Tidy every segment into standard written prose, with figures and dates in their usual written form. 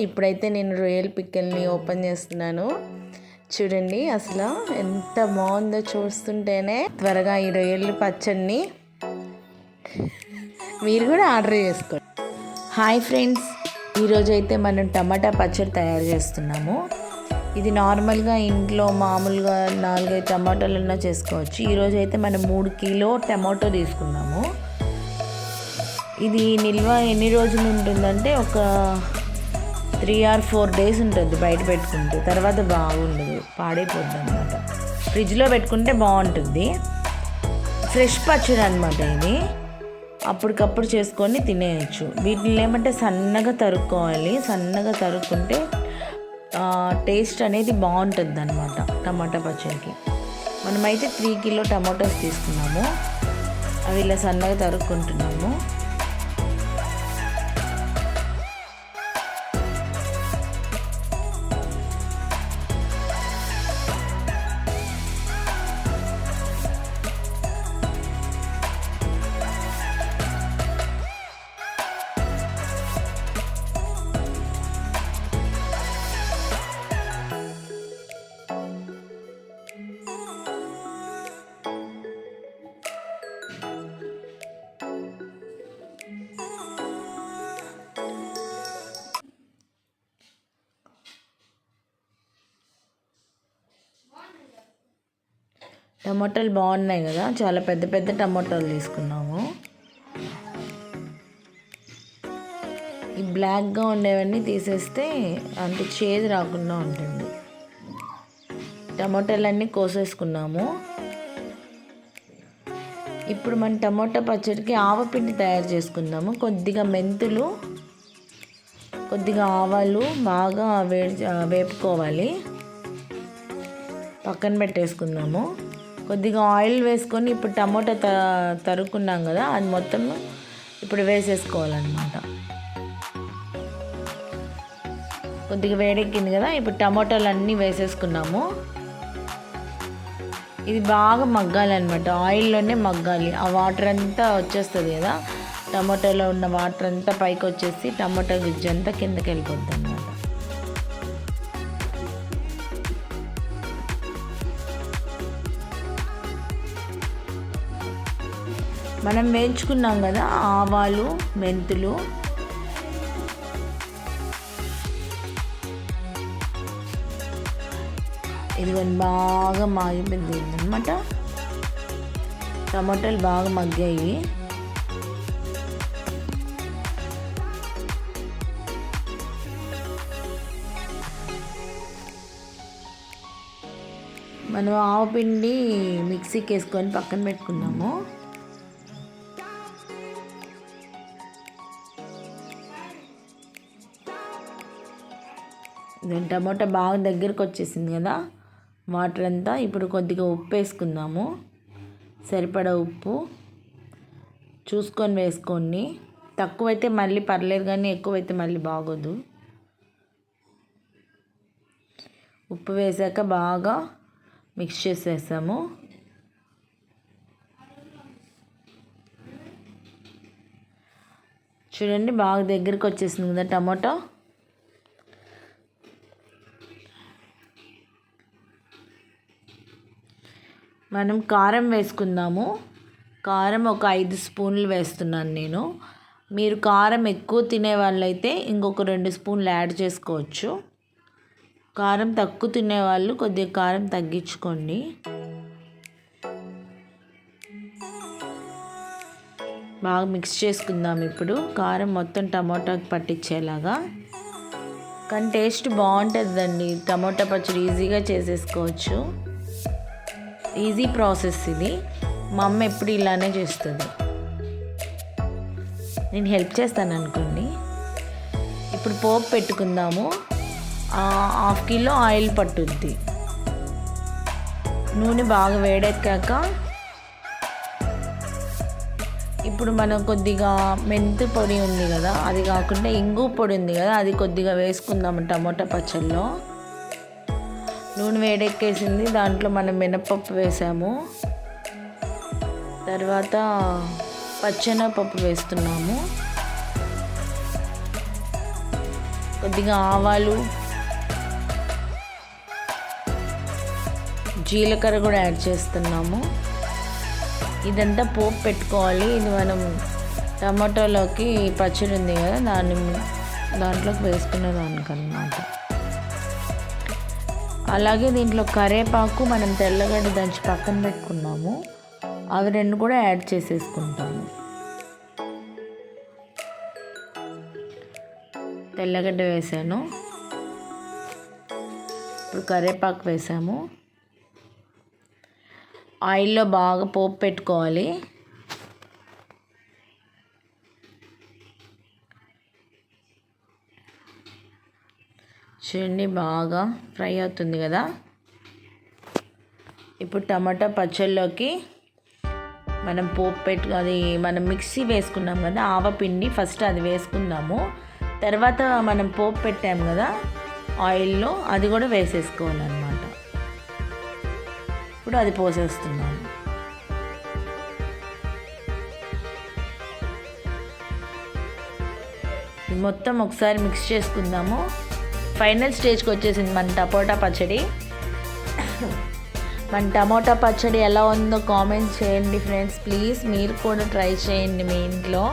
ఇప్పుడైతే నేను రొయ్యల పిక్కల్ని ఓపెన్ చేస్తున్నాను. చూడండి అసలు ఎంత బాగుందో చూస్తుంటేనే. త్వరగా ఈ రొయ్యల పచ్చడిని మీరు కూడా ఆర్డర్ చేసుకోండి. హాయ్ ఫ్రెండ్స్, ఈరోజు అయితే మనం టమాటా పచ్చడి తయారు చేస్తున్నాము. ఇది నార్మల్గా ఇంట్లో మామూలుగా 4-5 టమాటాలన్నా చేసుకోవచ్చు. ఈరోజు అయితే మనం 3 కిలో టమాటో తీసుకున్నాము. ఇది నిల్వ ఎన్ని రోజులు ఉంటుందంటే ఒక 3 or 4 days ఉంటుంది బయట పెట్టుకుంటే. తర్వాత బాగుండదు, పాడైపోద్ది అనమాట. ఫ్రిడ్జ్లో పెట్టుకుంటే బాగుంటుంది. ఫ్రెష్ పచ్చడి అనమాట ఇది. అప్పటికప్పుడు చేసుకొని తినేయచ్చు. వీటిని ఏమంటే సన్నగా తరుక్కోవాలి. సన్నగా తరుక్కుంటే టేస్ట్ అనేది బాగుంటుంది అనమాట టమాటా పచ్చడికి. మనమైతే 3 కిలో టమాటోస్ తీసుకున్నాము. అవి ఇలా సన్నగా తరుక్కుంటున్నాము. టమాటాలు బాగున్నాయి కదా, చాలా పెద్ద పెద్ద టమాటాలు తీసుకున్నాము. ఈ బ్లాక్గా ఉండేవన్నీ తీసేస్తే అంటే చేదు రాకుండా ఉంటుంది. టమాటాలన్నీ కోసేసుకున్నాము. ఇప్పుడు మన టమాటా పచ్చడికి ఆవపిండి తయారు చేసుకుందాము. కొద్దిగా మెంతులు, కొద్దిగా ఆవాలు బాగా వేపుకోవాలి. పక్కన పెట్టేసుకుందాము. కొద్దిగా ఆయిల్ వేసుకొని ఇప్పుడు టమోటా తరుక్కున్నాం కదా, అది మొత్తం ఇప్పుడు వేసేసుకోవాలన్నమాట. కొద్దిగా వేడెక్కింది కదా, ఇప్పుడు టమోటాలు అన్నీ వేసేసుకున్నాము. ఇది బాగా మగ్గాలన్నమాట, ఆయిల్లోనే మగ్గాలి. ఆ వాటర్ అంతా వచ్చేస్తుంది కదా, టమాటాలో ఉన్న వాటర్ అంతా పైకి వచ్చేసి టమాటా గుజ్జు అంతా కిందకి వెళ్ళిపోద్ది అన్నమాట. మనం వేయించుకున్నాం కదా ఆవాలు, మెంతులు, ఇది బాగా మాగిపోయింది అన్నమాట. టమాటాలు బాగా మగ్గాయి. మనం ఆవపిండి మిక్సీకి వేసుకొని పక్కన పెట్టుకున్నాము. టమాటా బాగా దగ్గరకు వచ్చేసింది కదా వాటర్ అంతా. ఇప్పుడు కొద్దిగా ఉప్పు వేసుకుందాము. సరిపడా ఉప్పు చూసుకొని వేసుకోండి. తక్కువైతే మళ్ళీ పర్లేదు, కానీ ఎక్కువైతే మళ్ళీ బాగోదు. ఉప్పు వేసాక బాగా మిక్స్ చేసేసాము. చూడండి బాగా దగ్గరికి వచ్చేసింది కదా టమాటో. మనం కారం వేసుకుందాము. కారం ఒక 5 స్పూన్లు వేస్తున్నాను నేను. మీరు కారం ఎక్కువ తినే వాళ్ళైతే ఇంకొక 2 స్పూన్లు యాడ్ చేసుకోవచ్చు. కారం తక్కువ తినేవాళ్ళు కొద్దిగా కారం తగ్గించుకోండి. బాగా మిక్స్ చేసుకుందాం ఇప్పుడు, కారం మొత్తం టమాటాకి పట్టించేలాగా. కానీ టేస్ట్ బాగుంటుందండి. టమాటా పచ్చడి ఈజీగా చేసేసుకోవచ్చు. ఈజీ ప్రాసెస్ ఇది. మా అమ్మ ఎప్పుడు ఇలానే చేస్తుంది. నేను హెల్ప్ చేస్తాను అనుకోండి. ఇప్పుడు పోపు పెట్టుకుందాము. 1/2 కిలో ఆయిల్ పట్టుద్ది. నూనె బాగా వేడెక్కాక ఇప్పుడు మనం కొద్దిగా మెంతి పొడి ఉంది కదా, అది కాకుండా ఇంగు పొడి ఉంది కదా, అది కొద్దిగా వేసుకుందాము టమాటా పచ్చడిలో. నూనె వేడెక్కేసింది, దాంట్లో మనం మినపప్పు వేసాము. తర్వాత పచ్చెనగపప్పు వేస్తున్నాము. కొద్దిగా ఆవాలు, జీలకర్ర కూడా యాడ్ చేస్తున్నాము. ఇదంతా పోపు పెట్టుకోవాలి. ఇది మనం టమాటోలోకి పచ్చడి ఉంది కదా దాంట్లోకి వేసుకునే దానికన్నమాట. అలాగే దీంట్లో కరివేపాకు మనం తెల్లగడ్డ దంచి పక్కన పెట్టుకున్నాము, అవి రెండు కూడా యాడ్ చేసేసుకుంటాము. తెల్లగడ్డ వేసాను, ఇప్పుడు కరివేపాకు వేసాము. ఆయిల్లో బాగా పోపు పెట్టుకోవాలి. చూడండి బాగా ఫ్రై అవుతుంది కదా. ఇప్పుడు టమాటా పచ్చళ్ళలోకి మనం అది మనం మిక్సీ వేసుకున్నాం కదా ఆవపిండి, ఫస్ట్ అది వేసుకుందాము. తర్వాత మనం పోపు పెట్టాం కదా ఆయిల్లో, అది కూడా వేసేసుకోవాలన్నమాట. ఇప్పుడు అది పోసేస్తున్నాము. మొత్తం ఒకసారి మిక్స్ చేసుకుందాము. ఫైనల్ స్టేజ్కి వచ్చేసింది మన టమోటా పచ్చడి. మన టమోటా పచ్చడి ఎలా ఉందో కామెంట్ చేయండి ఫ్రెండ్స్. ప్లీజ్ మీరు కూడా ట్రై చేయండి మీ ఇంట్లో.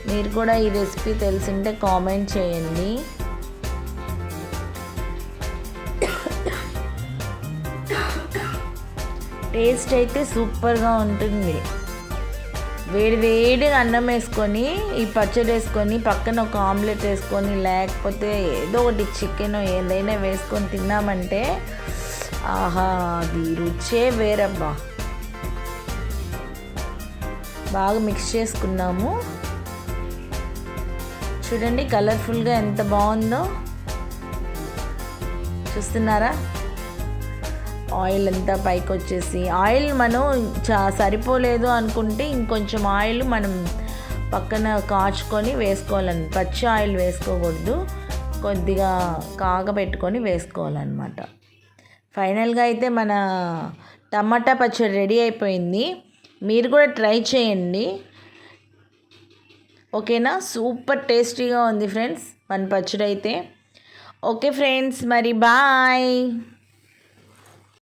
మీరు కూడా ఈ రెసిపీ తెలిసింటే కామెంట్ చేయండి. టేస్ట్ అయితే సూపర్గా ఉంటుంది. వేడిగా అన్నం వేసుకొని ఈ పచ్చడి వేసుకొని పక్కన ఒక ఆమ్లెట్ వేసుకొని, లేకపోతే ఏదో ఒకటి చికెన్ ఏదైనా వేసుకొని తిన్నామంటే ఆహా, అది రుచే వేరబ్బా. బాగా మిక్స్ చేసుకున్నాము. చూడండి కలర్ఫుల్గా ఎంత బాగుందో, చూస్తున్నారా? ఆయిల్ అంతా పైకి వచ్చేసి, ఆయిల్ మనం సరిపోలేదు అనుకుంటే ఇంకొంచెం ఆయిల్ మనం పక్కన కాచుకొని వేసుకోవాలని, పచ్చి ఆయిల్ వేసుకోకూడదు, కొద్దిగా కాగబెట్టుకొని వేసుకోవాలన్నమాట. ఫైనల్గా అయితే మన టమాటా పచ్చడి రెడీ అయిపోయింది. మీరు కూడా ట్రై చేయండి, ఓకేనా? సూపర్ టేస్టీగా ఉంది ఫ్రెండ్స్ మన పచ్చడి అయితే. ఓకే ఫ్రెండ్స్, మరి బాయ్.